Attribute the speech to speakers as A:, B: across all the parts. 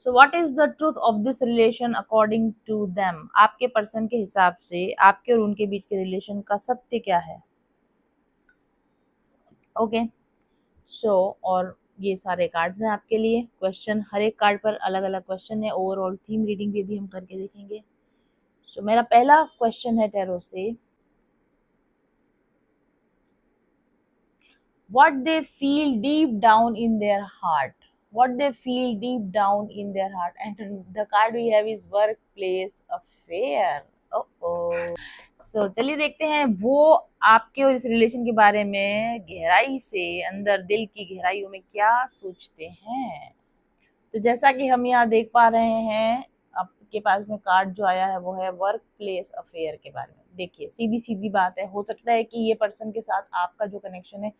A: So what is the truth of this relation according to them, आपके person के हिसाब से आपके और उनके बीच के रिलेशन का सत्य क्या है। ओके, सो और ये सारे कार्ड्स हैं आपके लिए। क्वेश्चन हर एक कार्ड पर अलग अलग क्वेश्चन है, ओवरऑल थीम रीडिंग भी हम करके देखेंगे। सो मेरा पहला क्वेश्चन है टैरो से, what they feel deep down in their heart, what they feel deep down in their heart, and the card we have is workplace affair. oh सो चलिए देखते हैं वो आपके और इस रिलेशन के बारे में गहराई से, अंदर दिल की गहराइयों में क्या सोचते हैं। तो जैसा कि हम यहाँ देख पा रहे हैं, आपके पास में कार्ड जो आया है वो है वर्क प्लेस अफेयर के बारे में। देखिए सीधी सीधी बात है, हो सकता है कि ये पर्सन के साथ आपका जो कनेक्शन है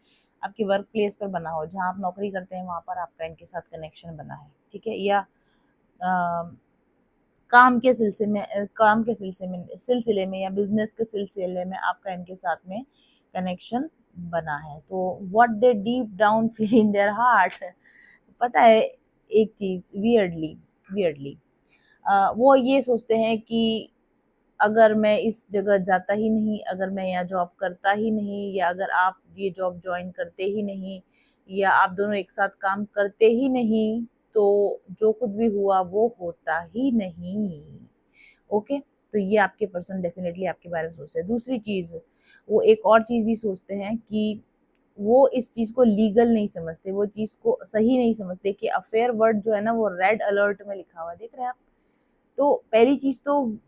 A: आपकी वर्क प्लेस पर बना हो, जहाँ आप नौकरी करते हैं वहां पर आपका इनके साथ कनेक्शन बना है, ठीक है, या काम के सिलसिले में या बिजनेस के सिलसिले में आपका इनके साथ में कनेक्शन बना है। तो what they deep down feel in their heart, पता है एक चीज, वियर्डली वियर्डली वो ये सोचते हैं कि अगर मैं इस जगह जाता ही नहीं, अगर मैं यहाँ जॉब करता ही नहीं, या अगर आप ये जॉब ज्वाइन करते ही नहीं, या आप दोनों एक साथ काम करते ही नहीं, तो जो कुछ भी हुआ वो होता ही नहीं। ओके, तो ये आपके पर्सन डेफिनेटली आपके बारे में सोचते हैं। दूसरी चीज, वो एक और चीज भी सोचते हैं कि वो इस चीज को लीगल नहीं समझते, वो चीज को सही नहीं समझते कि अफेयर वर्ड जो है ना वो रेड अलर्ट में लिखा हुआ है, देख रहे हैं आप। तो पहली चीज तो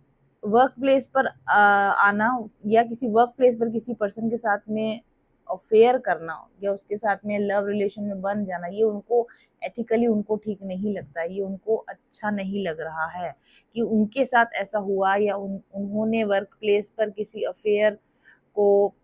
A: वर्क प्लेस पर आना, या किसी वर्क प्लेस पर किसी पर्सन के साथ में अफेयर करना, या उसके साथ में लव रिलेशन में बन जाना, ये उनको एथिकली उनको ठीक नहीं लगता, ये उनको अच्छा नहीं लग रहा है कि उनके साथ ऐसा हुआ, या उन्होंने वर्क प्लेस पर किसी अफेयर को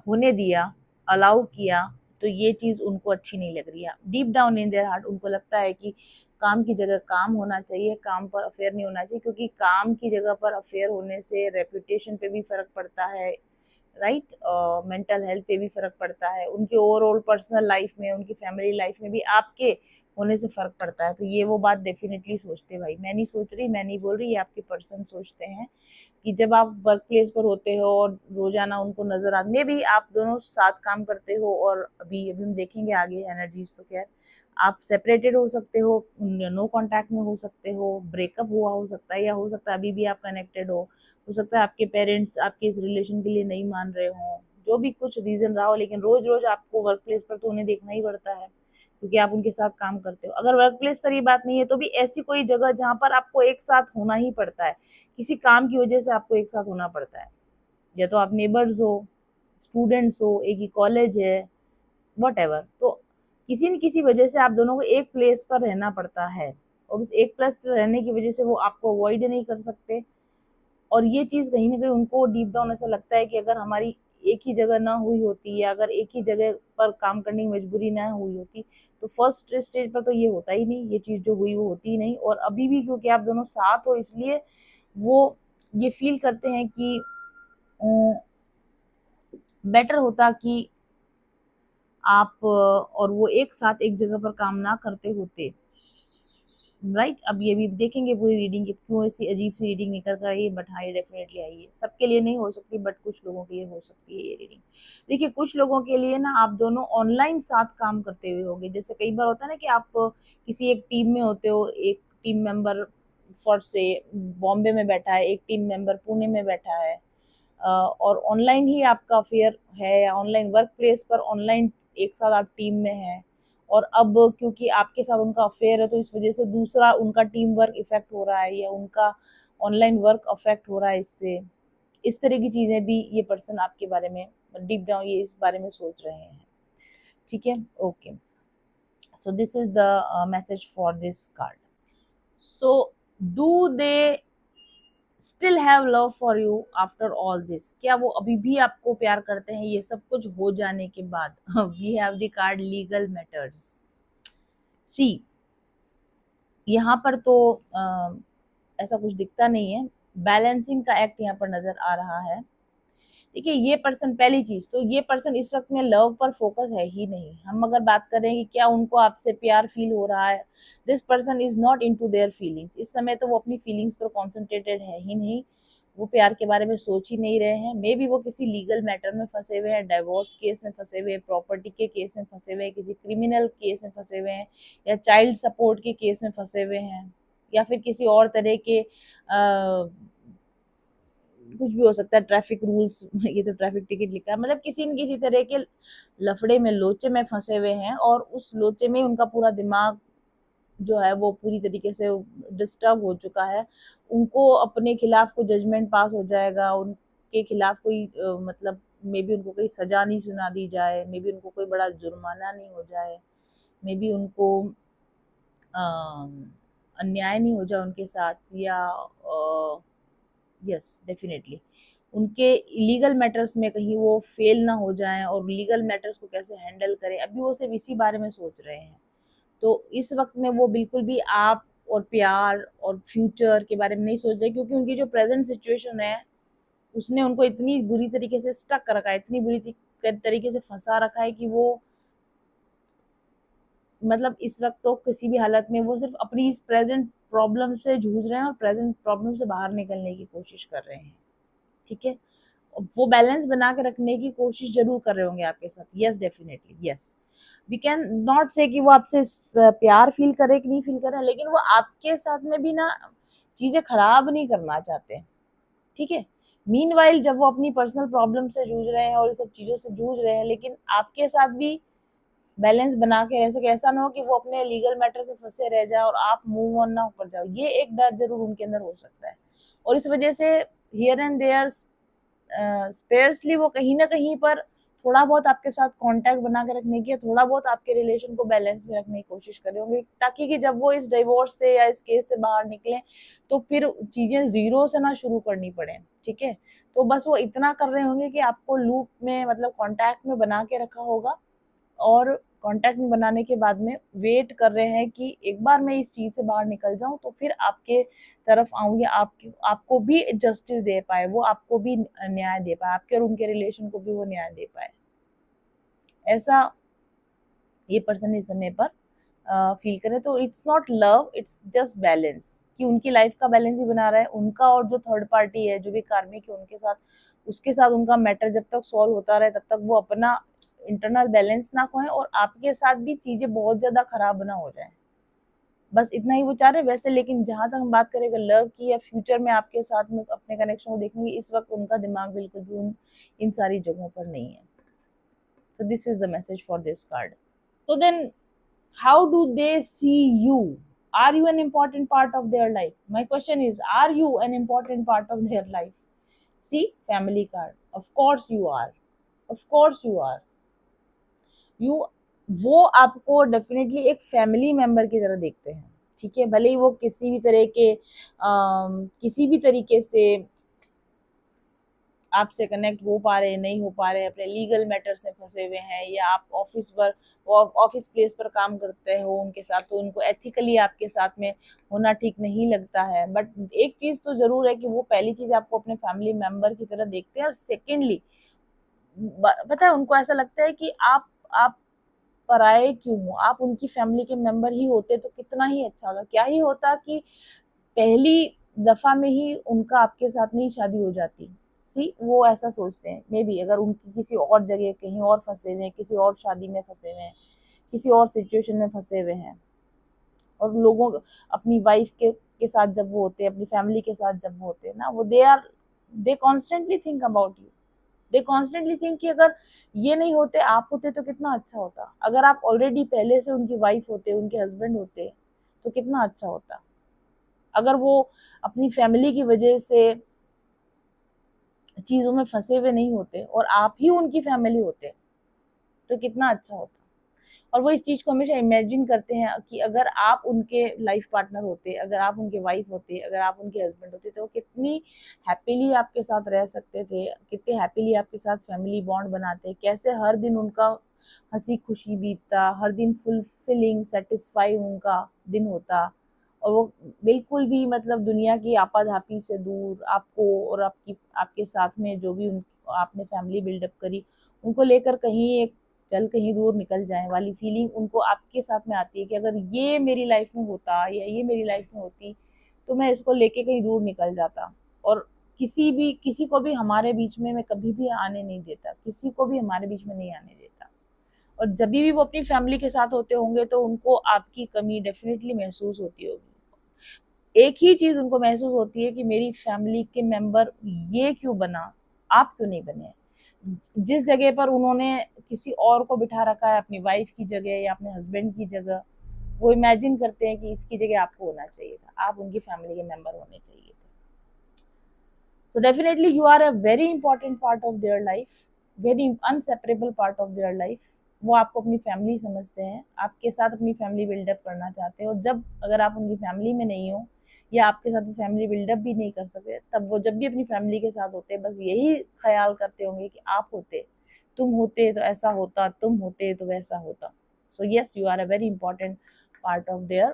A: होने दिया, अलाउ किया, तो ये चीज उनको अच्छी नहीं लग रही है। Deep down in their heart उनको लगता है कि काम की जगह काम होना चाहिए, काम पर अफेयर नहीं होना चाहिए, क्योंकि काम की जगह पर अफेयर होने से रेपुटेशन पे भी फर्क पड़ता है, राइट, मेंटल हेल्थ पे भी फर्क पड़ता है, उनके ओवरऑल पर्सनल लाइफ में, उनकी फैमिली लाइफ में भी आपके होने से फर्क पड़ता है। तो ये वो बात डेफिनेटली सोचते हैं भाई, मैं नहीं सोच रही, मैं नहीं बोल रही, ये आपके पर्सन सोचते हैं कि जब आप वर्क प्लेस पर होते हो और रोजाना उनको नजर आ, मे भी आप दोनों साथ काम करते हो, और अभी अभी हम देखेंगे आगे एनर्जीज, तो खैर आप सेपरेटेड हो सकते हो, नो कांटेक्ट में हो सकते हो, ब्रेकअप हुआ हो सकता है, या हो सकता है अभी भी आप कनेक्टेड हो सकता है आपके पेरेंट्स आपके इस रिलेशन के लिए नहीं मान रहे हो, जो भी कुछ रीजन रहा हो, लेकिन रोज रोज आपको वर्क प्लेस पर तो उन्हें देखना ही पड़ता है क्योंकि आप उनके साथ काम करते हो। अगर वर्क प्लेस पर ये बात नहीं है तो भी ऐसी कोई जगह जहां पर आपको एक साथ होना ही पड़ता है, किसी काम की वजह से आपको एक साथ होना पड़ता है, या तो आप नेबर्स हो, स्टूडेंट्स हो, एक ही कॉलेज है, वट एवर, तो किसी न किसी वजह से आप दोनों को एक प्लेस पर रहना पड़ता है, और उस एक प्लेस पर रहने की वजह से वो आपको अवॉइड नहीं कर सकते। और ये चीज कहीं ना कहीं उनको डीप डाउन ऐसा लगता है कि अगर हमारी एक ही जगह ना हुई होती, या अगर एक ही जगह पर काम करने की मजबूरी ना हुई होती, तो फर्स्ट स्टेज पर तो ये होता ही नहीं, ये चीज जो हुई वो होती ही नहीं। और अभी भी क्योंकि आप दोनों साथ हो, इसलिए वो ये फील करते हैं कि बेटर होता कि आप और वो एक साथ एक जगह पर काम ना करते होते, राइट। अब ये भी देखेंगे पूरी रीडिंग की क्यों ऐसी अजीब सी रीडिंग निकल कर आई है, बट हाँ ये डेफिनेटली आई है, सबके लिए नहीं हो सकती बट कुछ लोगों के लिए हो सकती है ये रीडिंग। देखिए कुछ लोगों के लिए ना आप दोनों ऑनलाइन साथ काम करते हुए होंगे, जैसे कई बार होता है ना कि आप किसी एक टीम में होते हो, एक टीम मेंबर फॉर से बॉम्बे में बैठा है, एक टीम मेंबर पुणे में बैठा है, और ऑनलाइन ही आपका अफेयर है, या ऑनलाइन वर्क प्लेस पर ऑनलाइन एक साथ आप टीम में हैं, और अब क्योंकि आपके साथ उनका अफेयर है तो इस वजह से दूसरा उनका टीम वर्क इफेक्ट हो रहा है, या उनका ऑनलाइन वर्क अफेक्ट हो रहा है इससे। इस तरह की चीजें भी ये पर्सन आपके बारे में डीप डाउन ये इस बारे में सोच रहे हैं, ठीक है। Okay, so this is the message for this card. So do they still have love for you after all this, क्या वो अभी भी आपको प्यार करते हैं ये सब कुछ हो जाने के बाद। We have the card legal matters. See, यहाँ पर तो ऐसा कुछ दिखता नहीं है, बैलेंसिंग का एक्ट यहाँ पर नजर आ रहा है। देखिए ये पर्सन, पहली चीज तो ये पर्सन इस वक्त में लव पर फोकस है ही नहीं। हम अगर बात करें कि क्या उनको आपसे प्यार फील हो रहा है, this person is not into their feelings. इस समय तो वो अपनी फीलिंग्स पर कॉन्सेंट्रेटेड है ही नहीं, वो प्यार के बारे में सोच ही नहीं रहे हैं। मे बी वो किसी लीगल मैटर में फंसे हुए हैं, डाइवोर्स केस में फंसे हुए हैं, प्रॉपर्टी के केस में फंसे हुए हैं, किसी क्रिमिनल केस में फंसे हुए हैं, या चाइल्ड सपोर्ट के केस में फंसे हुए हैं, या फिर किसी और तरह के कुछ भी हो सकता है, ट्रैफिक रूल्स ये तो ट्रैफिक टिकट लिखा है, मतलब किसी न किसी तरह के लफड़े में, लोचे में फंसे हुए हैं, और उस लोचे में उनका पूरा दिमाग जो है वो पूरी तरीके से डिस्टर्ब हो चुका है। उनको अपने खिलाफ कोई जजमेंट पास हो जाएगा, उनके खिलाफ कोई मतलब मे बी उनको कोई सजा नहीं सुना दी जाए, मे बी उनको कोई बड़ा जुर्माना नहीं हो जाए, मे बी उनको अन्याय नहीं हो जाए उनके साथ, या यस डेफिनेटली उनके लीगल मैटर्स में कहीं वो फेल ना हो जाएं, और लीगल मैटर्स को कैसे हैंडल करें, अभी वो सिर्फ इसी बारे में सोच रहे हैं। तो इस वक्त में वो बिल्कुल भी आप और प्यार और फ्यूचर के बारे में नहीं सोच रहे, क्योंकि उनकी जो प्रेजेंट सिचुएशन है उसने उनको इतनी बुरी तरीके से स्टक कर रखा है, इतनी बुरी तरीके से फंसा रखा है कि वो मतलब इस वक्त तो किसी भी हालत में वो सिर्फ अपनी इस प्रेजेंट प्रॉब्लम से जूझ रहे हैं और प्रेजेंट प्रॉब्लम से बाहर निकलने की कोशिश कर रहे हैं। ठीक है, वो बैलेंस बना के रखने की कोशिश जरूर कर रहे होंगे आपके साथ। Yes definitely yes, we can not say कि वो आपसे प्यार फील करे कि नहीं फील करे, लेकिन वो आपके साथ में भी ना चीजें खराब नहीं करना चाहते। ठीक है, मीनवाइल जब वो अपनी पर्सनल प्रॉब्लम से जूझ रहे हैं और सब चीजों से जूझ रहे हैं, लेकिन आपके साथ भी बैलेंस बना के रह सके। ऐसा ना हो कि वो अपने लीगल मैटर से फंसे रह जाए और आप मूव ऑन ना ऊपर जाओ, ये एक डर जरूर उनके अंदर हो सकता है। और इस वजह से हियर एंड देयर स्पेयर्सली वो कहीं ना कहीं पर थोड़ा बहुत आपके साथ कांटेक्ट बना के रखने की, थोड़ा बहुत आपके रिलेशन को बैलेंस में रखने की कोशिश कर रहे होंगे, ताकि कि जब वो इस डिवोर्स से या इस केस से बाहर निकले तो फिर चीजें जीरो से ना शुरू करनी पड़े। ठीक है, तो बस वो इतना कर रहे होंगे कि आपको लूप में मतलब कांटेक्ट में बना के रखा होगा, और कांटेक्ट में बनाने के बाद में वेट कर रहे हैं कि एक बार मैं इस चीज से बाहर निकल जाऊं तो फिर आपके तरफ आऊं, या आपको भी जस्टिस दे पाए, वो आपको भी न्याय दे पाए, आपके और उनके रिलेशन को भी वो न्याय दे पाए। ऐसा ये पर्सन इस समय पर फील करे। तो it's not love, it's just balance, कि उनकी लाइफ का बैलेंस ही बना रहा है उनका, और जो थर्ड पार्टी है जो भी कार्मिक है उनके साथ, उसके साथ उनका मैटर जब तक सॉल्व होता रहे तब तक वो अपना इंटरनल बैलेंस ना खोएं, और आपके साथ भी चीजें बहुत ज्यादा खराब ना हो जाए। बस इतना ही वो चाह रहे हैं वैसे। लेकिन जहां तक हम बात करें लव की या फ्यूचर में आपके साथ में अपने कनेक्शन को देखने की, इस वक्त उनका दिमाग बिल्कुल भी इन सारी जगहों पर नहीं है। So this is the message for this card. So then, how do they see you? Are you an important part of their life? My question is, are you an important part of their life? See, family card. Of course you are. Of course you are. You, वो आपको definitely एक family member की तरह देखते हैं। ठीक है, भले ही वो किसी भी तरह के किसी भी तरीके से आपसे कनेक्ट हो पा रहे हैं, नहीं हो पा रहे हैं, अपने लीगल मैटर्स में फंसे हुए हैं, या आप ऑफिस प्लेस पर काम करते हो उनके साथ, तो उनको एथिकली आपके साथ में होना ठीक नहीं लगता है। बट एक चीज तो जरूर है कि वो पहली चीज आपको अपने फैमिली मेंबर की तरह देखते हैं, और सेकेंडली पता है उनको ऐसा लगता है कि आप पराए क्यों हो, आप उनकी फैमिली के मेंबर ही होते तो कितना ही अच्छा होता। क्या ही होता कि पहली दफा में ही उनका आपके साथ में ही शादी हो जाती। सी, वो ऐसा सोचते हैं। मे बी अगर उनकी किसी और जगह कहीं और फंसे हुए हैं, किसी और शादी में फंसे हुए हैं, किसी और सिचुएशन में फंसे हुए हैं, और लोगों अपनी वाइफ के साथ जब वो होते हैं, अपनी फैमिली के साथ जब वो होते हैं ना, वो they constantly think about you. They constantly think कि अगर ये नहीं होते, आप होते तो कितना अच्छा होता, अगर आप ऑलरेडी पहले से उनकी वाइफ होते, उनके हस्बैंड होते तो कितना अच्छा होता, अगर वो अपनी फैमिली की वजह से चीजों में फंसे हुए नहीं होते और आप ही उनकी फैमिली होते तो कितना अच्छा होता। और वो इस चीज को हमेशा इमेजिन करते हैं कि अगर आप उनके लाइफ पार्टनर होते, अगर आप उनके वाइफ होते, अगर आप उनके हस्बैंड होते, तो वो कितनी हैप्पीली आपके साथ रह सकते थे, कितने हैप्पीली आपके साथ फैमिली बॉन्ड बनाते, कैसे हर दिन उनका हंसी खुशी बीतता, हर दिन फुलफिलिंग सेटिस्फाई उनका दिन होता, और वो बिल्कुल भी मतलब दुनिया की आपाधापी से दूर आपको और आपके साथ में जो भी आपने फैमिली बिल्डअप करी, उनको लेकर कहीं एक चल कहीं दूर निकल जाए वाली फीलिंग उनको आपके साथ में आती है कि अगर ये मेरी लाइफ में होता या ये मेरी लाइफ में होती तो मैं इसको लेके कहीं दूर निकल जाता। और किसी को भी हमारे बीच में मैं कभी भी आने नहीं देता, किसी को भी हमारे बीच में नहीं आने देता। और जब भी वो अपनी फैमिली के साथ होते होंगे तो उनको आपकी कमी डेफिनेटली महसूस होती होगी। एक ही चीज उनको महसूस होती है कि मेरी फैमिली के मेंबर ये क्यों बना, आप क्यों नहीं बने। जिस जगह पर उन्होंने किसी और को बिठा रखा है अपनी वाइफ की जगह या अपने हस्बैंड की जगह, वो इमेजिन करते हैं कि इसकी जगह आपको होना चाहिए था, आप उनकी फैमिली के मेंबर होने चाहिए थे। So definitely you are a very important part of their life, very unseparable part of their life। वो आपको अपनी फैमिली समझते हैं, आपके साथ अपनी फैमिली बिल्डअप करना चाहते हैं। और जब अगर आप उनकी फैमिली में नहीं हो या आपके साथ फैमिली बिल्डअप भी नहीं कर सकते, तब वो जब भी अपनी फैमिली के साथ होते हैं बस यही ख्याल करते होंगे कि आप होते, तुम होते तो ऐसा होता, तुम होते तो वैसा होता। So yes, you are a very important part of their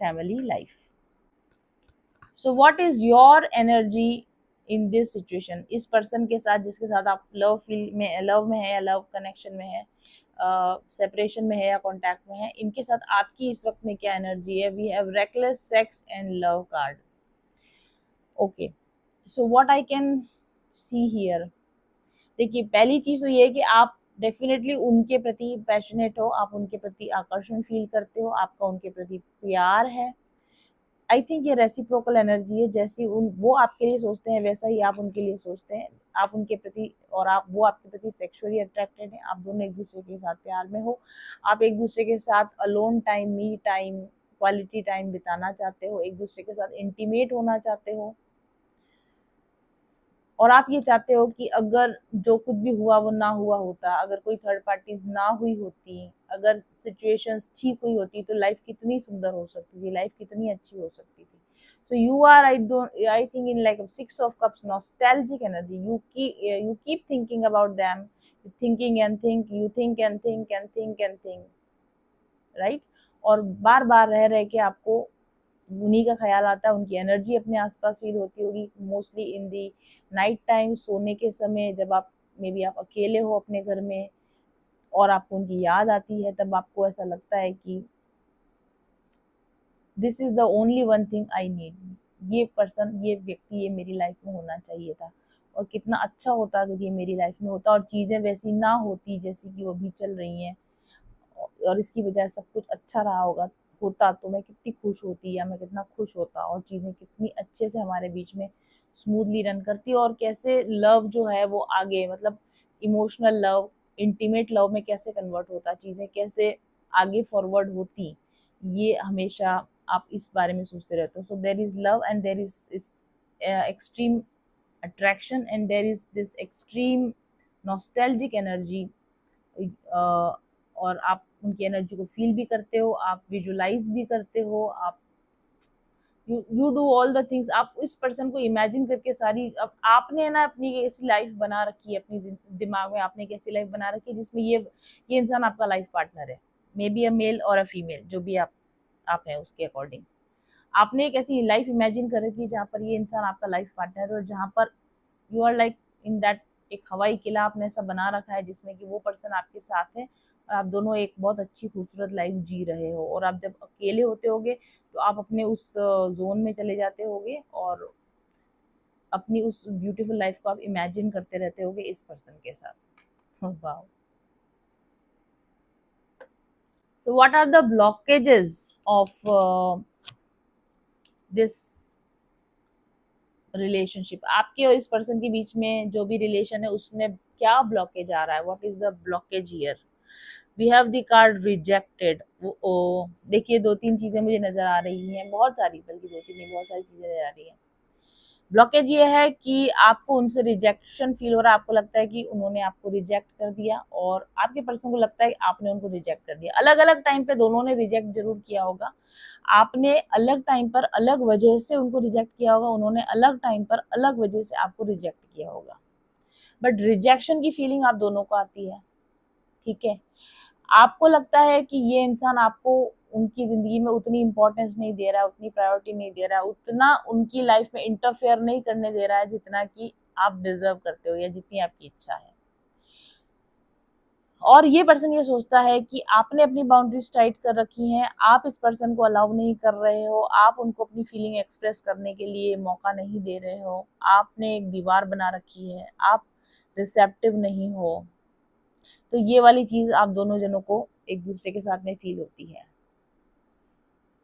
A: family life. So what is your energy in this situation. इस पर्सन के साथ जिसके साथ आप लव में है या लव कनेक्शन में है, सेपरेशन में है या कॉन्टैक्ट में है, इनके साथ आपकी इस वक्त में क्या एनर्जी है। We have reckless sex and love card. Okay, so what I can see here. देखिए, पहली चीज तो ये है कि आप डेफिनेटली उनके प्रति पैशनेट हो, आप उनके प्रति आकर्षण फील करते हो, आपका उनके प्रति प्यार है। आई थिंक ये रेसिप्रोकल एनर्जी है, जैसी वो आपके लिए सोचते हैं वैसा ही आप उनके लिए सोचते हैं। आप उनके प्रति और वो आपके प्रति सेक्सुअली अट्रैक्टेड हैं। आप दोनों एक दूसरे के साथ प्यार में हो, आप एक दूसरे के साथ alone time, me time, quality time बिताना चाहते हो, एक दूसरे के साथ इंटीमेट होना चाहते हो। और आप ये चाहते हो कि अगर जो कुछ भी हुआ वो ना हुआ होता, अगर कोई थर्ड पार्टीज ना हुई होती, अगर सिचुएशंस ठीक हुई होती तो लाइफ कितनी सुंदर हो सकती थी, लाइफ कितनी अच्छी हो सकती थी। So you are, I think in like 6 of Cups nostalgic energy। you keep thinking about them, thinking and think, you think and think and think and think, right. और बार बार रह रह के आपको उन्हीं का ख्याल आता है, उनकी एनर्जी अपने आसपास फील होती होगी, mostly in the night time, सोने के समय, जब आप मे बी आप अकेले हो अपने घर में और आपको उनकी याद आती है, तब आपको ऐसा लगता है कि this is the only one thing I need. ये पर्सन, ये व्यक्ति, ये मेरी लाइफ में होना चाहिए था, और कितना अच्छा होता अगर ये मेरी लाइफ में होता और चीज़ें वैसी ना होती जैसी कि वो अभी चल रही हैं, और इसकी वजह सब कुछ अच्छा रहा होता तो मैं कितनी खुश होती, या मैं कितना खुश होता, और चीज़ें कितनी अच्छे से हमारे बीच में स्मूथली रन करती, और कैसे लव जो है वो आगे, मतलब इमोशनल लव, इंटीमेट लव में कैसे कन्वर्ट होता, चीज़ें कैसे आगे फॉरवर्ड होती, ये हमेशा आप इस बारे में सोचते रहते हो। So there is love and there is extreme attraction and there is this extreme nostalgic energy. और आप उनकी एनर्जी को फील भी करते हो, आप विजुलाइज भी करते हो, आप you do all the things. आप इस पर्सन को इमेजिन करके सारी, अब आपने ना अपनी ऐसी लाइफ बना रखी है, अपनी दिमाग में आपने एक ऐसी लाइफ बना रखी है जिसमें ये इंसान आपका लाइफ पार्टनर है, मे बी अ मेल और अ फीमेल, जो भी आप हैं उसके अकॉर्डिंग आपने एक ऐसी लाइफ इमेजिन कर रखी है जहाँ पर ये इंसान आपका लाइफ पार्टनर है, और जहाँ पर you are like in that, एक हवाई किला आपने ऐसा बना रखा है जिसमें कि वो पर्सन आपके साथ है और आप दोनों एक बहुत अच्छी खूबसूरत लाइफ जी रहे हो। और आप जब अकेले होते होगे तो आप अपने उस जोन में चले जाते होगे और अपनी उस ब्यूटीफुल लाइफ को आप इमेजिन करते रहते होगे इस पर्सन के साथ। Wow. So what are the blockages of this relationship. आपके और इस पर्सन के बीच में जो भी रिलेशन है उसमें क्या ब्लॉकेज आ रहा है, what is the blockage here. We have the card rejected. देखिए, 2-3 चीजें मुझे नजर आ रही हैं, बहुत सारी, बल्कि 2-3 नहीं, बहुत सारी चीजें नजर आ रही हैं। ब्लॉकेज ये है कि आपको उनसे रिजेक्शन फील हो रहा है, आपको लगता है कि उन्होंने आपको रिजेक्ट कर दिया और आपके पर्सन को लगता है कि आपने उनको रिजेक्ट कर दिया। अलग अलग टाइम पे दोनों ने रिजेक्ट जरूर किया होगा, आपने अलग टाइम पर अलग वजह से उनको रिजेक्ट किया होगा, उन्होंने अलग टाइम पर अलग वजह से आपको रिजेक्ट किया होगा, बट रिजेक्शन की फीलिंग आप दोनों को आती है। ठीक है, आपको लगता है कि ये इंसान आपको उनकी जिंदगी में उतनी इंपॉर्टेंस नहीं दे रहा है, उतनी प्रायोरिटी नहीं दे रहा है, उतना उनकी लाइफ में इंटरफेयर नहीं करने दे रहा है जितना कि आप डिजर्व करते हो या जितनी आपकी इच्छा है। और ये पर्सन ये सोचता है कि आपने अपनी बाउंड्रीज टाइट कर रखी हैं, आप इस पर्सन को अलाउ नहीं कर रहे हो, आप उनको अपनी फीलिंग एक्सप्रेस करने के लिए मौका नहीं दे रहे हो, आपने एक दीवार बना रखी है, आप रिसेप्टिव नहीं हो। तो ये वाली चीज आप दोनों जनों को एक दूसरे के साथ में फील होती है।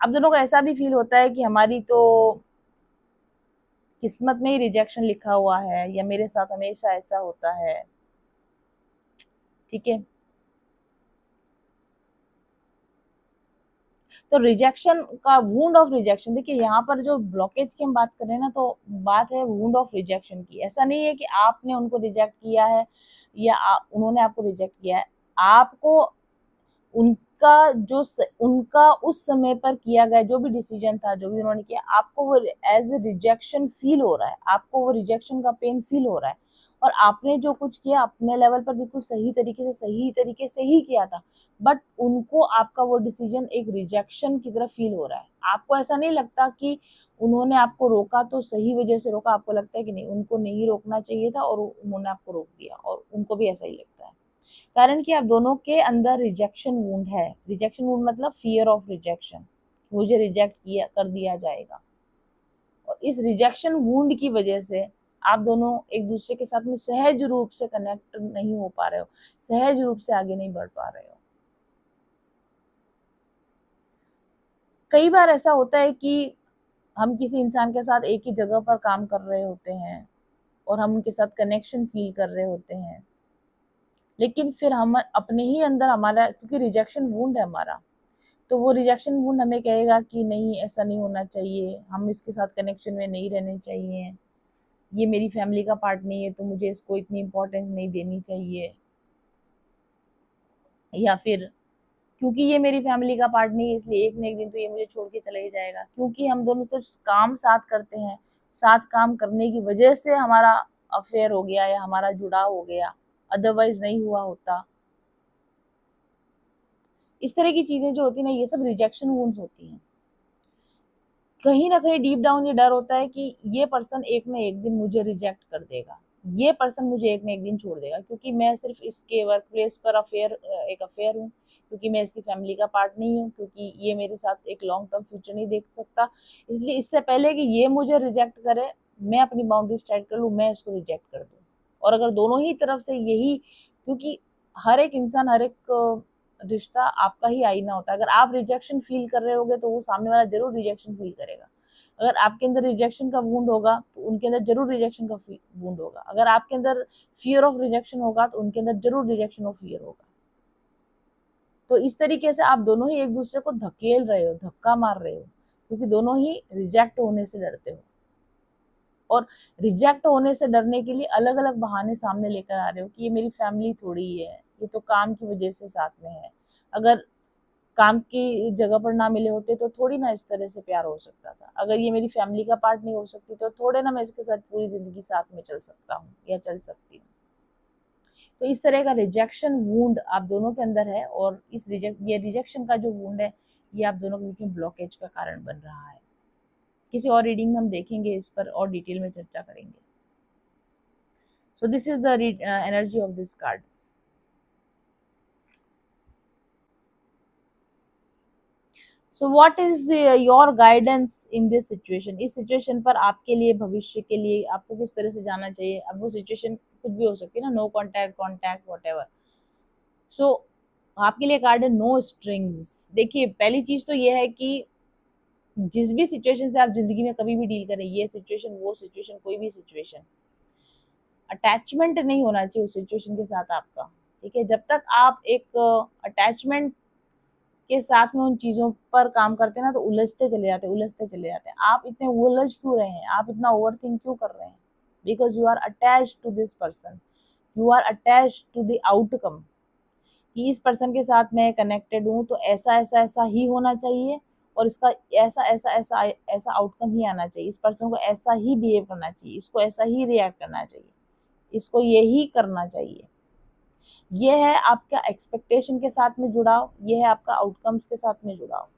A: आप दोनों को ऐसा भी फील होता है कि हमारी तो किस्मत में ही रिजेक्शन लिखा हुआ है, या मेरे साथ हमेशा ऐसा होता है। ठीक है, तो रिजेक्शन का वुंड ऑफ रिजेक्शन, देखिए यहाँ पर जो ब्लॉकेज की हम बात कर रहे हैं ना, तो बात है वुंड ऑफ रिजेक्शन की। ऐसा नहीं है कि आपने उनको रिजेक्ट किया है या उन्होंने आपको रिजेक्ट किया है, आपको उनका उनका उस समय पर किया गया जो भी डिसीजन था, जो भी उन्होंने किया, आपको वो एज ए रिजेक्शन फील हो रहा है, आपको वो रिजेक्शन का पेन फील हो रहा है। और आपने जो कुछ किया अपने लेवल पर बिल्कुल सही तरीके से ही किया था, बट उनको आपका वो डिसीजन एक रिजेक्शन की तरह फील हो रहा है। आपको ऐसा नहीं लगता कि उन्होंने आपको रोका तो सही वजह से रोका, आपको लगता है कि नहीं, उनको नहीं रोकना चाहिए था और उन्होंने आपको रोक दिया, और उनको भी ऐसा ही लगता है। कारण कि आप दोनों के अंदर रिजेक्शन वुंड है। रिजेक्शन वुंड मतलब फियर ऑफ रिजेक्शन, मुझे रिजेक्ट किया कर दिया जाएगा। और इस रिजेक्शन वुंड की वजह से आप दोनों एक दूसरे के साथ में सहज रूप से कनेक्ट नहीं हो पा रहे हो, सहज रूप से आगे नहीं बढ़ पा रहे हो। कई बार ऐसा होता है कि हम किसी इंसान के साथ एक ही जगह पर काम कर रहे होते हैं और हम उनके साथ कनेक्शन फील कर रहे होते हैं, लेकिन फिर हम अपने ही अंदर, हमारा क्योंकि रिजेक्शन वुंड है हमारा, तो वो रिजेक्शन वुंड हमें कहेगा कि नहीं, ऐसा नहीं होना चाहिए, हम इसके साथ कनेक्शन में नहीं रहने चाहिए, ये मेरी फैमिली का पार्ट नहीं है तो मुझे इसको इतनी इम्पोर्टेंस नहीं देनी चाहिए, या फिर क्योंकि ये मेरी फैमिली का पार्ट नहीं है इसलिए एक न एक दिन तो ये मुझे छोड़ के चला ही जाएगा। क्योंकि हम दोनों सिर्फ काम साथ करते हैं, साथ काम करने की वजह से हमारा अफेयर हो गया या हमारा जुड़ाव हो गया, अदरवाइज नहीं हुआ होता। इस तरह की चीजें जो होती है ना, ये सब रिजेक्शन वुंड्स होती हैं। कहीं ना कहीं डीप डाउन ये डर होता है कि ये पर्सन एक न एक दिन मुझे रिजेक्ट कर देगा, ये पर्सन मुझे एक न एक दिन छोड़ देगा, क्योंकि मैं सिर्फ इसके वर्क प्लेस पर एक अफेयर हूँ, क्योंकि मैं इसकी फैमिली का पार्ट नहीं हूँ, क्योंकि ये मेरे साथ एक लॉन्ग टर्म फ्यूचर नहीं देख सकता। इसलिए इससे पहले कि ये मुझे रिजेक्ट करे, मैं अपनी बाउंड्री सेट कर लूँ, मैं इसको रिजेक्ट कर दूँ। और अगर दोनों ही तरफ से यही, क्योंकि हर एक इंसान, हर एक रिश्ता आपका ही आईना होता है। अगर आप रिजेक्शन फील कर रहे होगे तो वो सामने वाला जरूर रिजेक्शन फील करेगा। अगर आपके अंदर रिजेक्शन का वुंड होगा तो उनके अंदर जरूर रिजेक्शन का वुंड होगा। अगर आपके अंदर फियर ऑफ रिजेक्शन होगा तो उनके अंदर जरूर रिजेक्शन ऑफ फियर होगा। तो इस तरीके से आप दोनों ही एक दूसरे को धकेल रहे हो, धक्का मार रहे हो, क्योंकि दोनों ही रिजेक्ट होने से डरते हो। और रिजेक्ट होने से डरने के लिए अलग अलग बहाने सामने लेकर आ रहे हो कि ये मेरी फैमिली थोड़ी ही है, ये तो काम की वजह से साथ में है, अगर काम की जगह पर ना मिले होते तो थोड़ी ना इस तरह से प्यार हो सकता था, अगर ये मेरी फैमिली का पार्ट नहीं हो सकती तो थोड़े ना मैं इसके साथ पूरी जिंदगी साथ में चल सकता हूँ या चल सकती हूँ। तो इस तरह का रिजेक्शन वुंड आप दोनों के अंदर है, और ये रिजेक्शन का जो वुंड है, ये आप दोनों के बीच में ब्लॉकेज का कारण बन रहा है। किसी और रीडिंग में हम देखेंगे, इस पर और डिटेल में चर्चा करेंगे। So this is the energy of this card. So what is your guidance in this situation. इस सिचुएशन पर आपके लिए, भविष्य के लिए आपको किस तरह से जाना चाहिए। अब वो सिचुएशन कुछ भी हो सकती है ना, नो कॉन्टैक्ट, कॉन्टैक्ट, वॉट। सो आपके लिए कार्ड है नो स्ट्रिंग्स। देखिए, पहली चीज तो ये है कि जिस भी सिचुएशन से आप जिंदगी में कभी भी डील करें, ये सिचुएशन, वो सिचुएशन, कोई भी सिचुएशन, अटैचमेंट नहीं होना चाहिए उस सिचुएशन के साथ आपका। ठीक है, जब तक आप एक अटैचमेंट के साथ में उन चीजों पर काम करते हैं ना, तो उलझते चले जाते हैं। आप इतने उलझ क्यों रहे हैं, आप इतना ओवर थिंक क्यों कर रहे हैं? Because you are attach to this person, you are attach to the outcome, कि इस पर्सन के साथ मैं कनेक्टेड हूँ तो ऐसा ऐसा ऐसा ही होना चाहिए, और इसका ऐसा ऐसा ऐसा ऐसा आउटकम ही आना चाहिए, इस पर्सन को ऐसा ही बिहेव करना चाहिए, इसको ऐसा ही रिएक्ट करना चाहिए, इसको यही करना चाहिए। ये है आपका एक्सपेक्टेशन के साथ में जुड़ाव, ये है आपका आउटकम्स के साथ में जुड़ाव।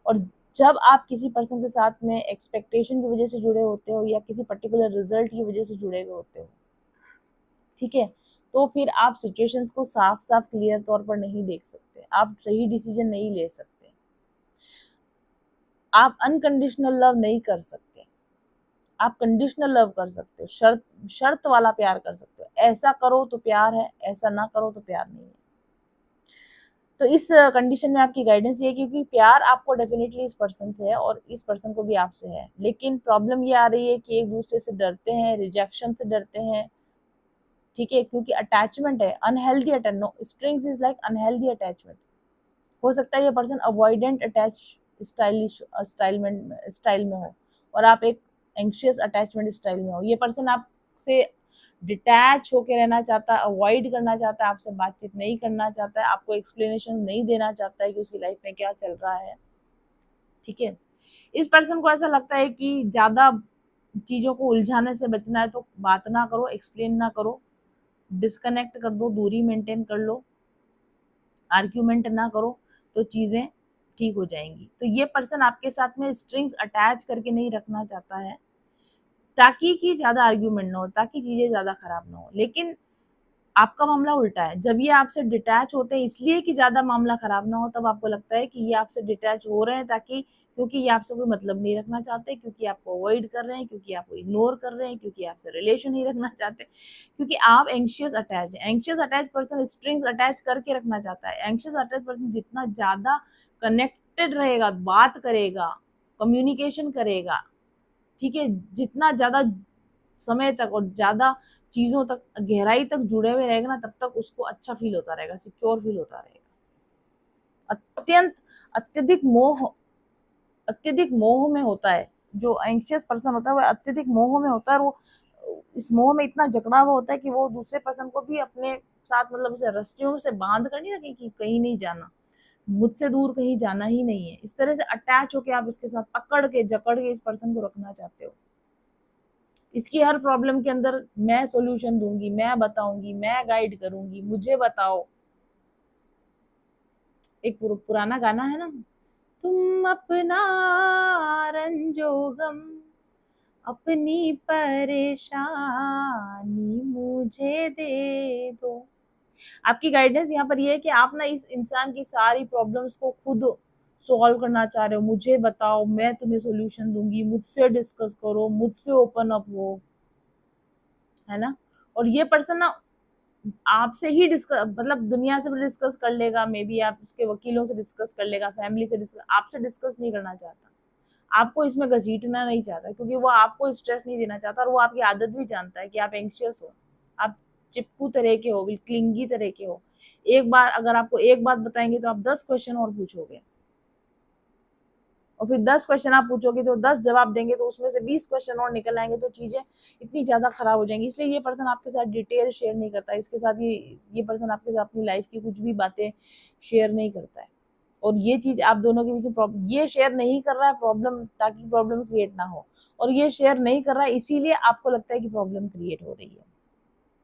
A: और जब आप किसी पर्सन के साथ में एक्सपेक्टेशन की वजह से जुड़े होते हो या किसी पर्टिकुलर रिजल्ट की वजह से जुड़े हुए होते हो, ठीक है, तो फिर आप सिचुएशंस को साफ साफ क्लियर तौर पर नहीं देख सकते, आप सही डिसीजन नहीं ले सकते, आप अनकंडीशनल लव नहीं कर सकते, आप कंडीशनल लव कर सकते हो, शर्त शर्त वाला प्यार कर सकते हो, ऐसा करो तो प्यार है, ऐसा ना करो तो प्यार नहीं है। तो इस कंडीशन में आपकी गाइडेंस ये है, क्योंकि प्यार आपको डेफिनेटली इस पर्सन से है और इस पर्सन को भी आपसे है, लेकिन प्रॉब्लम ये आ रही है कि एक दूसरे से डरते हैं, रिजेक्शन से डरते हैं, ठीक है, क्योंकि अटैचमेंट है, unhealthy attachment, strings is like unhealthy attachment. हो सकता है ये person avoidant attach stylish style में हो और आप एक एंग्शियस अटैचमेंट स्टाइल में हो। ये पर्सन आपसे डिटैच होकर रहना चाहता है, अवॉइड करना चाहता है, आपसे बातचीत नहीं करना चाहता है, आपको एक्सप्लेनेशन नहीं देना चाहता है कि उसकी लाइफ में क्या चल रहा है, ठीक है। इस पर्सन को ऐसा लगता है कि ज़्यादा चीज़ों को उलझाने से बचना है तो बात ना करो, एक्सप्लेन ना करो, डिस्कनेक्ट कर दो, दूरी मेंटेन कर लो, आर्ग्यूमेंट ना करो, तो चीज़ें ठीक हो जाएंगी। तो ये पर्सन आपके साथ में स्ट्रिंग्स अटैच करके नहीं रखना चाहता है ताकि कि ज़्यादा आर्ग्यूमेंट ना हो, ताकि चीज़ें ज़्यादा खराब ना हो, लेकिन आपका मामला उल्टा है। जब ये आपसे डिटैच होते हैं इसलिए कि ज़्यादा मामला खराब ना हो, तब आपको लगता है कि ये आपसे डिटैच हो रहे हैं ताकि, क्योंकि ये आपसे कोई मतलब नहीं रखना चाहते, क्योंकि आपको अवॉइड कर रहे हैं, क्योंकि आपको इग्नोर कर रहे हैं, क्योंकि आपसे रिलेशन नहीं रखना चाहते, क्योंकि आप एंग्शियस अटैच है। Anxious attach person strings attach करके रखना चाहता है। एंग्शियस अटैच पर्सन जितना ज़्यादा कनेक्टेड रहेगा, बात करेगा, कम्युनिकेशन करेगा, ठीक है, जितना ज़्यादा समय तक और ज़्यादा चीज़ों तक गहराई तक जुड़े हुए रहेगा ना, तब तक उसको अच्छा फील होता रहेगा, सिक्योर फील होता रहेगा। अत्यंत अत्यधिक मोह अत्यधिक मोह में होता है। जो एंग्शियस पर्सन होता है वह अत्यधिक मोह में होता है, और वो इस मोह में इतना जकड़ा हुआ होता है कि वो दूसरे पर्सन को भी अपने साथ, मतलब उसे रस्सियों से बांध कर नहीं रखें कि कहीं नहीं जाना, मुझसे दूर कहीं जाना ही नहीं है। इस तरह से अटैच होके आप इसके साथ पकड़ के जकड़ के इस पर्सन को रखना चाहते हो। इसकी हर प्रॉब्लम के अंदर मैं सॉल्यूशन दूंगी, मैं बताऊंगी, मैं गाइड करूंगी, मुझे बताओ। एक पुराना गाना है ना, तुम अपना रंजो गम, अपनी परेशानी मुझे दे दो। आपकी गाइडेंस यहाँ पर ये है कि आप ना इस इंसान की सारी प्रॉब्लम्स को खुद सॉल्व करना चाह रहे हो। मुझे बताओ, मैं तुम्हें सॉल्यूशन दूंगी, मुझसे डिस्कस करो, मुझसे ओपन अप हो, है ना। और ये पर्सन ना आपसे ही डिस्कस, मतलब दुनिया से भी डिस्कस कर लेगा, मे बी आप उसके वकीलों से डिस्कस कर लेगा, फैमिली से डिस्कस, आपसे डिस्कस नहीं करना चाहता, आपको इसमें घसीटना नहीं चाहता, क्योंकि वो आपको स्ट्रेस नहीं देना चाहता, और वो आपकी आदत भी जानता है कि आप एंग्शियस हो, आप चिपकू तरह के हो, क्लिंगी तरह के हो। एक बार अगर आपको एक बात बताएंगे तो आप 10 क्वेश्चन और पूछोगे, और फिर 10 क्वेश्चन आप पूछोगे तो 10 जवाब देंगे, तो उसमें से 20 क्वेश्चन और निकल आएंगे, तो चीज़ें इतनी ज़्यादा खराब हो जाएंगी। इसलिए ये पर्सन आपके साथ डिटेल शेयर नहीं करता, इसके साथ ये पर्सन आपके साथ अपनी लाइफ की कुछ भी बातें शेयर नहीं करता है। और ये चीज़ आप दोनों के बीच में प्रॉब्लम, ये शेयर नहीं कर रहा है प्रॉब्लम, ताकि प्रॉब्लम क्रिएट ना हो, और ये शेयर नहीं कर रहा है इसीलिए आपको लगता है कि प्रॉब्लम क्रिएट हो रही है,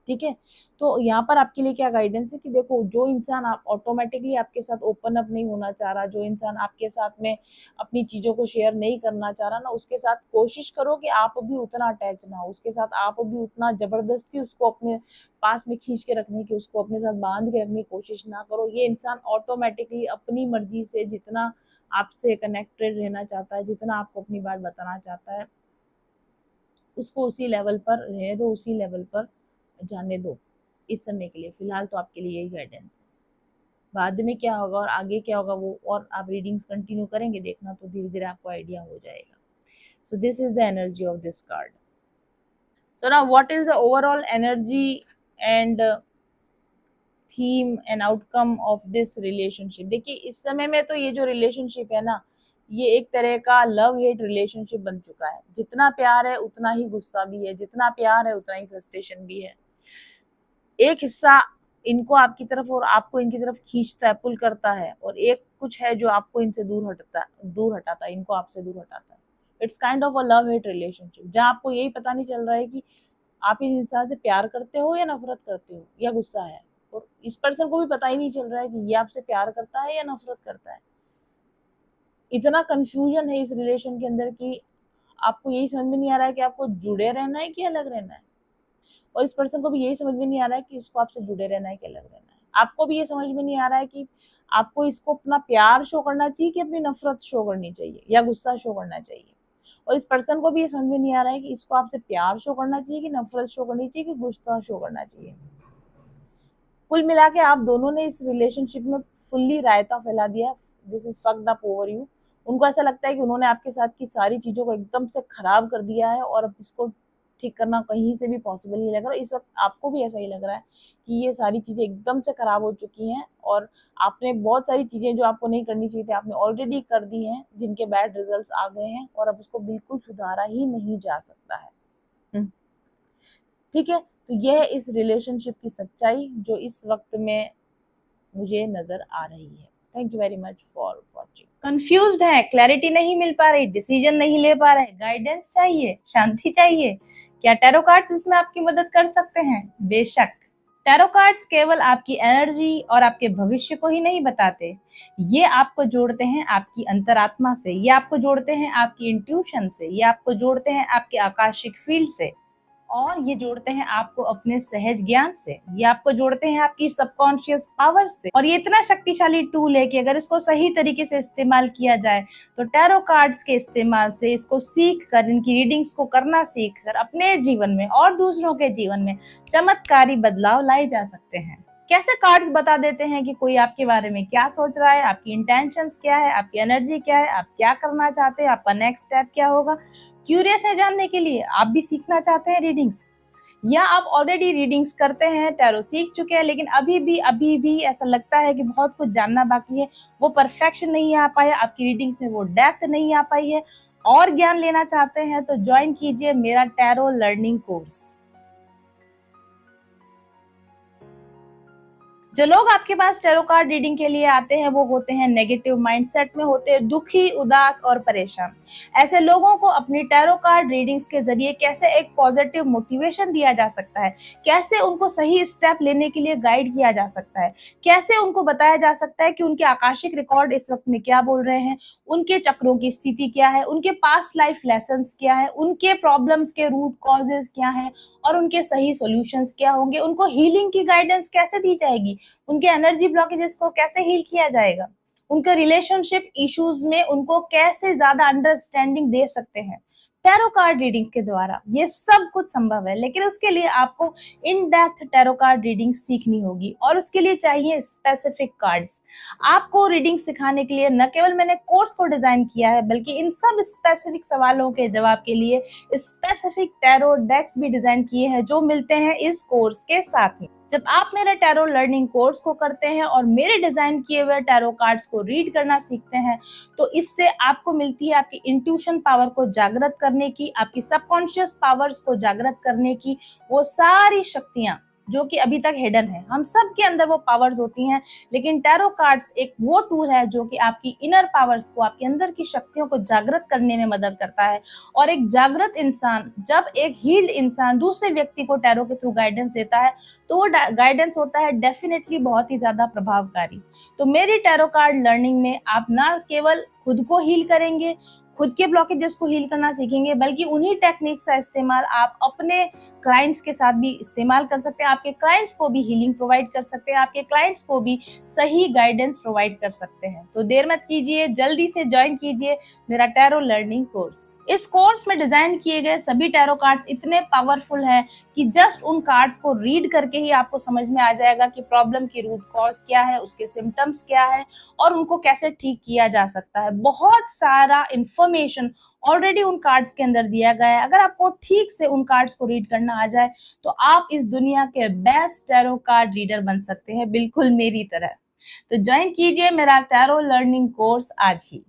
A: ठीक है। तो यहाँ पर आपके लिए क्या गाइडेंस है कि देखो, जो इंसान आप ऑटोमेटिकली आपके साथ ओपन अप नहीं होना चाह रहा, जो इंसान आपके साथ में अपनी चीज़ों को शेयर नहीं करना चाह रहा ना, उसके साथ कोशिश करो कि आप भी उतना अटैच ना हो, उसके साथ आप भी उतना ज़बरदस्ती उसको अपने पास में खींच के रखने की, उसको अपने साथ बांध के रखने की कोशिश ना करो। ये इंसान ऑटोमेटिकली अपनी मर्जी से जितना आपसे कनेक्टेड रहना चाहता है, जितना आपको अपनी बात बताना चाहता है, उसको उसी लेवल पर रहने दो, उसी लेवल पर जाने दो इस समय के लिए। फिलहाल तो आपके लिए यही गाइडेंस है। बाद में क्या होगा और आगे क्या होगा, वो और आप रीडिंग्स कंटिन्यू करेंगे देखना, तो धीरे धीरे आपको आइडिया हो जाएगा। So this is the energy of this card. So now what is the overall energy and theme and outcome of this relationship? देखिए, इस समय में तो ये जो रिलेशनशिप है ना, ये एक तरह का लव हेट रिलेशनशिप बन चुका है। जितना प्यार है उतना ही गुस्सा भी है, जितना प्यार है उतना ही फ्रस्ट्रेशन भी है। एक हिस्सा इनको आपकी तरफ और आपको इनकी तरफ खींचता है, पुल करता है, और एक कुछ है जो आपको इनसे दूर हटाता है, इनको आपसे दूर हटाता है। It's kind of a love hate relationship, जहाँ आपको यही पता नहीं चल रहा है कि आप इस इंसान से प्यार करते हो या नफरत करते हो या गुस्सा है, और इस पर्सन को भी पता ही नहीं चल रहा है कि ये आपसे प्यार करता है या नफरत करता है। इतना कंफ्यूजन है इस रिलेशन के अंदर कि आपको यही समझ में नहीं आ रहा है कि आपको जुड़े रहना है कि अलग रहना है, और इस पर्सन को भी यही समझ में नहीं आ रहा है कि इसको आपसे जुड़े रहना है कि अलग रहना है। आपको भी ये समझ में नहीं आ रहा है कि आपको इसको अपना प्यार शो करना चाहिए कि अपनी नफरत शो करनी चाहिए या गुस्सा शो करना चाहिए, और इस पर्सन को भी ये समझ में नहीं आ रहा है कि इसको आपसे प्यार शो करना चाहिए कि नफरत शो करनी चाहिए कि गुस्सा शो करना चाहिए। कुल मिला के आप दोनों ने इस रिलेशनशिप में फुल्ली रायता फैला दिया। This is fucked up over you. उनको ऐसा लगता है कि उन्होंने आपके साथ की सारी चीजों को एकदम से खराब कर दिया है और अब इसको ठीक करना कहीं से भी पॉसिबल नहीं लग रहा। इस वक्त आपको भी ऐसा ही लग रहा है कि ये सारी चीजें एकदम से खराब हो चुकी हैं और आपने बहुत सारी चीजें जो आपको नहीं करनी चाहिए थी आपने ऑलरेडी कर दी हैं, जिनके बैड रिजल्ट्स आ गए हैं और अब उसको बिल्कुल सुधारा ही नहीं जा सकता है। ठीक है, तो यह है इस रिलेशनशिप की सच्चाई जो इस वक्त में मुझे नजर आ रही है। Thank you very much for watching. Confused है, क्लैरिटी नहीं मिल पा रही, डिसीजन नहीं ले पा रहे, गाइडेंस चाहिए, शांति चाहिए, क्या टैरो कार्ड्स इसमें आपकी मदद कर सकते हैं? बेशक। टैरो कार्ड्स केवल आपकी एनर्जी और आपके भविष्य को ही नहीं बताते, ये आपको जोड़ते हैं आपकी अंतरात्मा से, ये आपको जोड़ते हैं आपकी इंट्यूशन से, ये आपको जोड़ते हैं आपके आकाशिक फील्ड से, और ये जोड़ते हैं आपको अपने सहज ज्ञान से, ये आपको जोड़ते हैं आपकी सबकॉन्शियस पावर से। और ये इतना शक्तिशाली टूल है कि अगर इसको सही तरीके से इस्तेमाल किया जाए तो टैरो कार्ड्स के इस्तेमाल से, इसको सीख कर, इनकी रीडिंग्स को करना सीख कर अपने जीवन में और दूसरों के जीवन में चमत्कारी बदलाव लाए जा सकते हैं। कैसे कार्ड्स बता देते हैं कि कोई आपके बारे में क्या सोच रहा है, आपकी इंटेंशंस क्या है, आपकी एनर्जी क्या है, आप क्या करना चाहते हैं, आपका नेक्स्ट स्टेप क्या होगा। क्यूरियस है जानने के लिए, आप भी सीखना चाहते हैं रीडिंग्स, या आप ऑलरेडी रीडिंग्स करते हैं, टैरो सीख चुके हैं, लेकिन अभी भी ऐसा लगता है कि बहुत कुछ जानना बाकी है, वो परफेक्शन नहीं आ पाया, आपकी रीडिंग्स में वो डेप्थ नहीं आ पाई है, और ज्ञान लेना चाहते हैं तो ज्वाइन कीजिए मेरा टैरो लर्निंग कोर्स। जो लोग आपके पास टैरो कार्ड रीडिंग के लिए आते हैं वो होते हैं नेगेटिव माइंडसेट में, होते हैं दुखी, उदास और परेशान। ऐसे लोगों को अपनी टैरो कार्ड रीडिंग्स के जरिए कैसे एक पॉजिटिव मोटिवेशन दिया जा सकता है, कैसे उनको सही स्टेप लेने के लिए गाइड किया जा सकता है, कैसे उनको बताया जा सकता है कि उनके आकाशिक रिकॉर्ड इस वक्त में क्या बोल रहे हैं, उनके चक्रों की स्थिति क्या है, उनके पास्ट लाइफ लेसन्स क्या है, उनके प्रॉब्लम्स के रूट कॉजेज क्या है और उनके सही सॉल्यूशंस क्या होंगे, उनको हीलिंग की गाइडेंस कैसे दी जाएगी, उनके एनर्जी ब्लॉकेजेस को कैसे हील किया जाएगा, उनके रिलेशनशिप इश्यूज में उनको कैसे ज्यादा अंडरस्टैंडिंग दे सकते हैं। टैरो कार्ड रीडिंग्स के द्वारा ये सब कुछ संभव है, लेकिन उसके लिए आपको in depth tarot card reading सीखनी होगी और उसके लिए चाहिए स्पेसिफिक कार्ड्स। आपको रीडिंग सिखाने के लिए न केवल मैंने कोर्स को डिजाइन किया है, बल्कि इन सब स्पेसिफिक सवालों के जवाब के लिए स्पेसिफिक टैरो डेक्स भी डिजाइन किए हैं जो मिलते हैं इस कोर्स के साथ में। जब आप मेरे टैरो लर्निंग कोर्स को करते हैं और मेरे डिजाइन किए हुए टैरो कार्ड्स को रीड करना सीखते हैं तो इससे आपको मिलती है आपकी इंट्यूशन पावर को जागृत करने की, आपकी सबकॉन्शियस पावर्स को जागृत करने की वो सारी शक्तियां जो कि अभी तक हिडन है। हम सब के अंदर वो पावर्स होती हैं, लेकिन टैरो कार्ड्स एक वो टूल है जो कि आपकी इनर पावर्स को, आपके अंदर की शक्तियों को जागृत करने में मदद करता है। और एक जागृत इंसान, जब एक हील्ड इंसान दूसरे व्यक्ति को टैरो के थ्रू गाइडेंस देता है तो वो गाइडेंस होता है डेफिनेटली बहुत ही ज्यादा प्रभावकारी। तो मेरी टैरो कार्ड लर्निंग में आप ना केवल खुद को हील करेंगे, खुद के ब्लॉकेजेस को हील करना सीखेंगे, बल्कि उन्हीं टेक्निक्स का इस्तेमाल आप अपने क्लाइंट्स के साथ भी इस्तेमाल कर सकते हैं, आपके क्लाइंट्स को भी हीलिंग प्रोवाइड कर सकते हैं, आपके क्लाइंट्स को भी सही गाइडेंस प्रोवाइड कर सकते हैं। तो देर मत कीजिए, जल्दी से ज्वाइन कीजिए मेरा टैरो लर्निंग कोर्स। इस कोर्स में डिजाइन किए गए सभी टैरो कार्ड्स इतने पावरफुल हैं कि जस्ट उन कार्ड्स को रीड करके ही आपको समझ में आ जाएगा कि प्रॉब्लम की रूट कॉज क्या है, उसके सिम्टम्स क्या है और उनको कैसे ठीक किया जा सकता है। बहुत सारा इंफॉर्मेशन ऑलरेडी उन कार्ड्स के अंदर दिया गया है। अगर आपको ठीक से उन कार्ड्स को रीड करना आ जाए तो आप इस दुनिया के बेस्ट टैरो कार्ड रीडर बन सकते हैं, बिल्कुल मेरी तरह। तो ज्वाइन कीजिए मेरा टैरो लर्निंग कोर्स आज ही।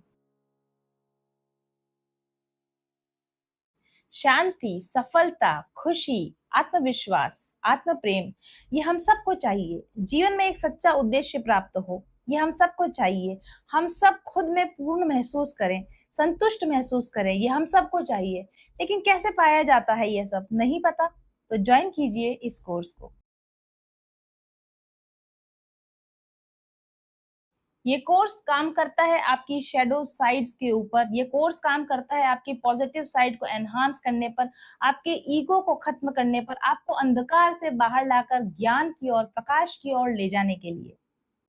A: शांति, सफलता, खुशी, आत्मविश्वास, आत्म प्रेम, ये हम सबको चाहिए। जीवन में एक सच्चा उद्देश्य प्राप्त हो, ये हम सबको चाहिए। हम सब खुद में पूर्ण महसूस करें, संतुष्ट महसूस करें, ये हम सबको चाहिए। लेकिन कैसे पाया जाता है ये सब, नहीं पता? तो ज्वाइन कीजिए इस कोर्स को। ये कोर्स काम करता है आपकी शैडो साइड्स के ऊपर, ये कोर्स काम करता है आपकी पॉजिटिव साइड को एनहांस करने पर, आपके ईगो को खत्म करने पर, आपको अंधकार से बाहर लाकर ज्ञान की ओर, प्रकाश की ओर ले जाने के लिए।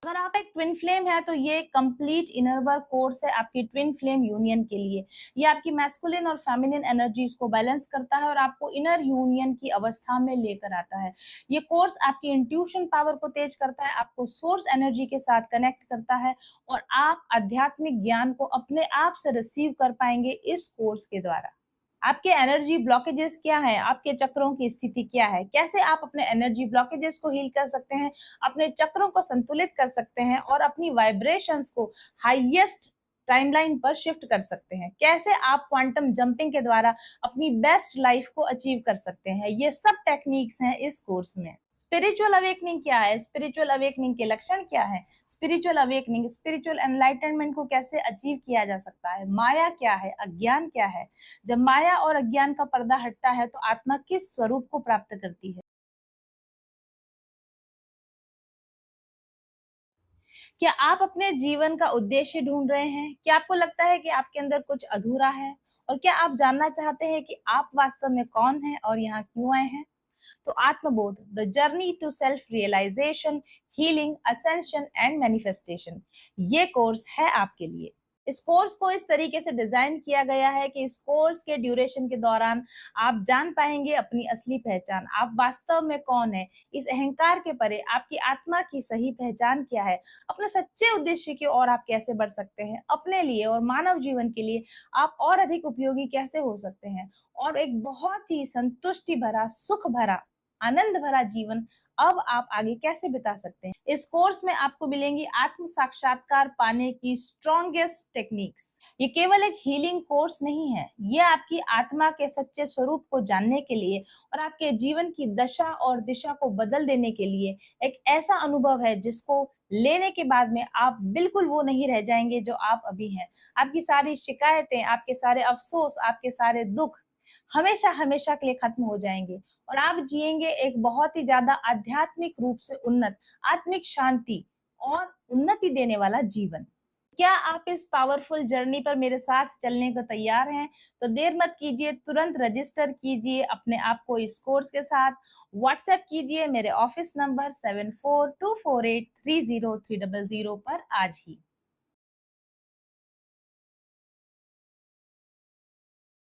A: अगर आप एक ट्विन फ्लेम है तो ये कंप्लीट इनर वर्क कोर्स है आपकी ट्विन फ्लेम यूनियन के लिए। ये आपकी मैस्कुलिन और फेमिनिन एनर्जीज को बैलेंस करता है और आपको इनर यूनियन की अवस्था में लेकर आता है। ये कोर्स आपकी इंट्यूशन पावर को तेज करता है, आपको सोर्स एनर्जी के साथ कनेक्ट करता है और आप आध्यात्मिक ज्ञान को अपने आप से रिसीव कर पाएंगे इस कोर्स के द्वारा। आपके एनर्जी ब्लॉकेजेस क्या है, आपके चक्रों की स्थिति क्या है, कैसे आप अपने एनर्जी ब्लॉकेजेस को हील कर सकते हैं, अपने चक्रों को संतुलित कर सकते हैं और अपनी वाइब्रेशंस को हाईएस्ट टाइमलाइन पर शिफ्ट कर सकते हैं, कैसे आप क्वांटम जंपिंग के द्वारा अपनी बेस्ट लाइफ को अचीव कर सकते हैं। ये सब टेक्निक्स हैं इस कोर्स में। स्पिरिचुअल अवेकनिंग क्या है, स्पिरिचुअल अवेकनिंग के लक्षण क्या है, स्पिरिचुअल अवेकनिंग, स्पिरिचुअल एनलाइटनमेंट को कैसे अचीव किया जा सकता है, माया क्या है, अज्ञान क्या है, जब माया और अज्ञान का पर्दा हटता है तो आत्मा किस स्वरूप को प्राप्त करती है। क्या आप अपने जीवन का उद्देश्य ढूंढ रहे हैं? क्या आपको लगता है कि आपके अंदर कुछ अधूरा है? और क्या आप जानना चाहते हैं कि आप वास्तव में कौन हैं और यहाँ क्यों आए हैं? तो Atmabodh, the journey to self realization, healing, ascension and manifestation, ये कोर्स है आपके लिए। इस कोर्स को इस तरीके से डिजाइन किया गया है कि इस कोर्स के ड्यूरेशन के दौरान आप जान पाएंगे अपनी असली पहचान, आप वास्तव में कौन है, इस अहंकार के परे आपकी आत्मा की सही पहचान क्या है, अपने सच्चे उद्देश्य की ओर आप कैसे बढ़ सकते हैं, अपने लिए और मानव जीवन के लिए आप और अधिक उपयोगी कैसे हो सकते हैं और एक बहुत ही संतुष्टि भरा, सुख भरा, आनंद भरा जीवन अब आप आगे कैसे बिता सकते हैं। इस कोर्स में आपको मिलेंगी आत्म साक्षात्कार पाने की स्ट्रॉन्गेस्ट टेक्निक्स। ये केवल एक हीलिंग कोर्स नहीं है, ये आपकी आत्मा के सच्चे स्वरूप को जानने के लिए और आपके जीवन की दशा और दिशा को बदल देने के लिए एक ऐसा अनुभव है जिसको लेने के बाद में आप बिल्कुल वो नहीं रह जाएंगे जो आप अभी हैं। आपकी सारी शिकायतें, आपके सारे अफसोस, आपके सारे दुख हमेशा हमेशा के लिए खत्म हो जाएंगे और आप जिएंगे एक बहुत ही ज्यादा आध्यात्मिक रूप से उन्नत, आत्मिक शांति और उन्नति देने वाला जीवन। क्या आप इस पावरफुल जर्नी पर मेरे साथ चलने को तैयार हैं? तो देर मत कीजिए, तुरंत रजिस्टर कीजिए अपने आप को इस कोर्स के साथ। व्हाट्सएप कीजिए मेरे ऑफिस नंबर 7424830300 पर आज ही।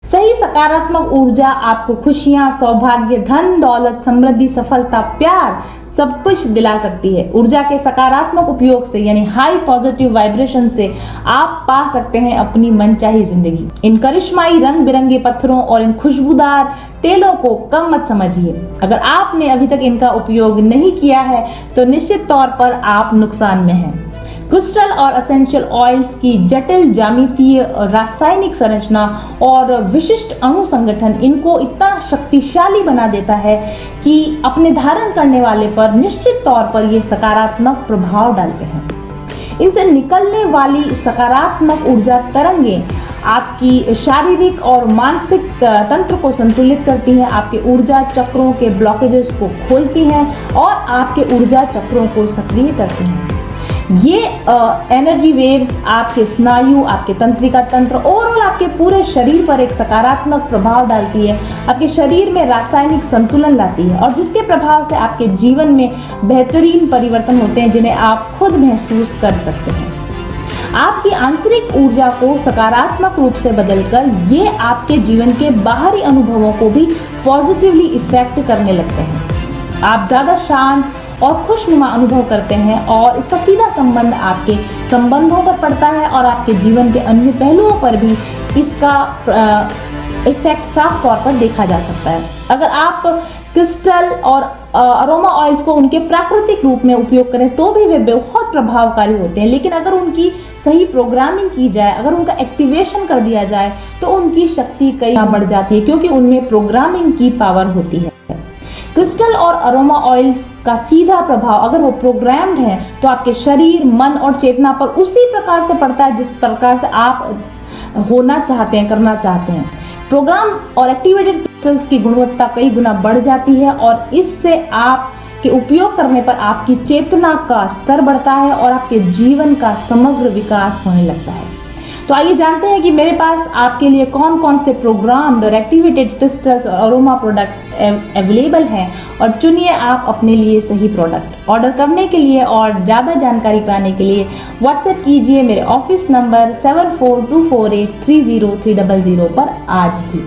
B: सही सकारात्मक ऊर्जा आपको खुशियां, सौभाग्य, धन, दौलत, समृद्धि, सफलता, प्यार सब कुछ दिला सकती है। ऊर्जा के सकारात्मक उपयोग से यानी हाई पॉजिटिव वाइब्रेशन से आप पा सकते हैं अपनी मनचाही जिंदगी। इन करिश्माई रंग बिरंगे पत्थरों और इन खुशबूदार तेलों को कम मत समझिए। अगर आपने अभी तक इनका उपयोग नहीं किया है तो निश्चित तौर पर आप नुकसान में हैं। क्रिस्टल और एसेंशियल ऑयल्स की जटिल ज्यामितीय, रासायनिक संरचना और विशिष्ट अणु संगठन इनको इतना शक्तिशाली बना देता है कि अपने धारण करने वाले पर निश्चित तौर पर ये सकारात्मक प्रभाव डालते हैं। इनसे निकलने वाली सकारात्मक ऊर्जा तरंगे आपकी शारीरिक और मानसिक तंत्र को संतुलित करती हैं, आपके ऊर्जा चक्रों के ब्लॉकेजेस को खोलती हैं और आपके ऊर्जा चक्रों को सक्रिय करती हैं। ये एनर्जी वेव्स आपके स्नायु, आपके तंत्रिका तंत्र, ओवरऑल आपके पूरे शरीर पर एक सकारात्मक प्रभाव डालती है, आपके शरीर में रासायनिक संतुलन लाती है और जिसके प्रभाव से आपके जीवन में बेहतरीन परिवर्तन होते हैं जिन्हें आप खुद महसूस कर सकते हैं। आपकी आंतरिक ऊर्जा को सकारात्मक रूप से बदलकर ये आपके जीवन के बाहरी अनुभवों को भी पॉजिटिवली इफेक्ट करने लगते हैं। आप ज्यादा शांत और खुशनुमा अनुभव करते हैं और इसका सीधा संबंध आपके संबंधों पर पड़ता है और आपके जीवन के अन्य पहलुओं पर भी इसका इफेक्ट साफ तौर पर देखा जा सकता है। अगर आप क्रिस्टल और अरोमा ऑयल्स को उनके प्राकृतिक रूप में उपयोग करें तो भी वे बहुत प्रभावकारी होते हैं, लेकिन अगर उनकी सही प्रोग्रामिंग की जाए, अगर उनका एक्टिवेशन कर दिया जाए तो उनकी शक्ति कई बढ़ जाती है क्योंकि उनमें प्रोग्रामिंग की पावर होती है। क्रिस्टल और अरोमा ऑयल्स का सीधा प्रभाव अगर वो प्रोग्राम्ड है तो आपके शरीर, मन और चेतना पर उसी प्रकार से पड़ता है जिस प्रकार से आप होना चाहते हैं, करना चाहते हैं। प्रोग्राम और एक्टिवेटेड क्रिस्टल्स की गुणवत्ता कई गुना बढ़ जाती है और इससे आप के उपयोग करने पर आपकी चेतना का स्तर बढ़ता है और आपके जीवन का समग्र विकास होने लगता है। तो आइए जानते हैं कि मेरे पास आपके लिए कौन कौन से प्रोग्राम्ड और एक्टिवेटेड क्रिस्टल्स और अरोमा प्रोडक्ट्स अवेलेबल हैं और चुनिए आप अपने लिए सही प्रोडक्ट। ऑर्डर करने के लिए और ज़्यादा जानकारी पाने के लिए व्हाट्सएप कीजिए मेरे ऑफिस नंबर 7424830300 पर आज ही।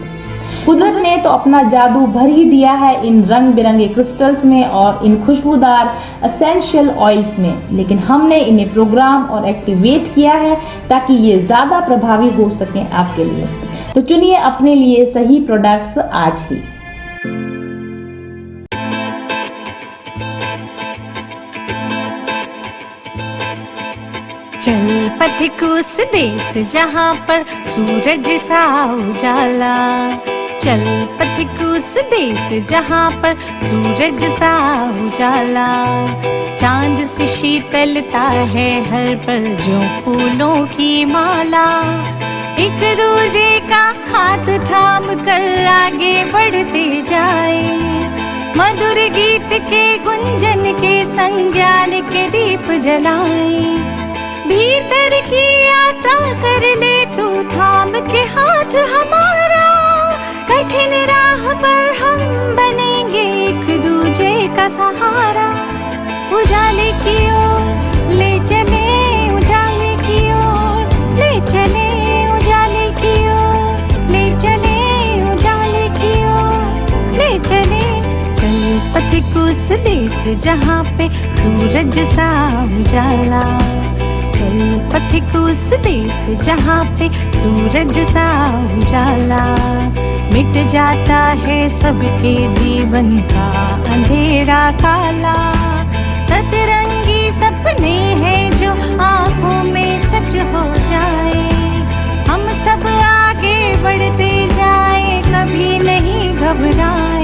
B: कुदरत ने तो अपना जादू भर ही दिया है इन रंग बिरंगे क्रिस्टल्स में और इन खुशबूदार एसेंशियल ऑयल्स में, लेकिन हमने इन्हें प्रोग्राम और एक्टिवेट किया है ताकि ये ज़्यादा प्रभावी हो सकें आपके लिए। तो चुनिए अपने लिए सही प्रोडक्ट्स आज ही।
C: चल पथिक उस देश जहाँ पर सूरज सा उजाला, चल पथिक उस देश जहाँ पर सूरज सा उजाला, चांद से शीतलता है हर पल जो फूलों की माला, एक दूजे का हाथ थाम कर आगे बढ़ते जाए, मधुर गीत के गुंजन के संग ज्ञान के दीप जलाए, भीतर की यात्रा कर ले तू थाम के हाथ हमारा, कठिन राह पर हम बनेंगे एक दूजे का सहारा, उजाले की ओर ले चले, उजाले की ओर ले चले, उजाले की ओर ले चले, उजाले की ओर ले चले, चल पथिक उस देश जहाँ पे सूरज सा उजाला, चल पथिक उस देश जहाँ पे सूरज सा उजाला, मिट जाता है सबके जीवन का अंधेरा काला, सतरंगी सपने हैं जो आँखों में सच हो जाए, हम सब आगे बढ़ते जाए कभी नहीं घबराए,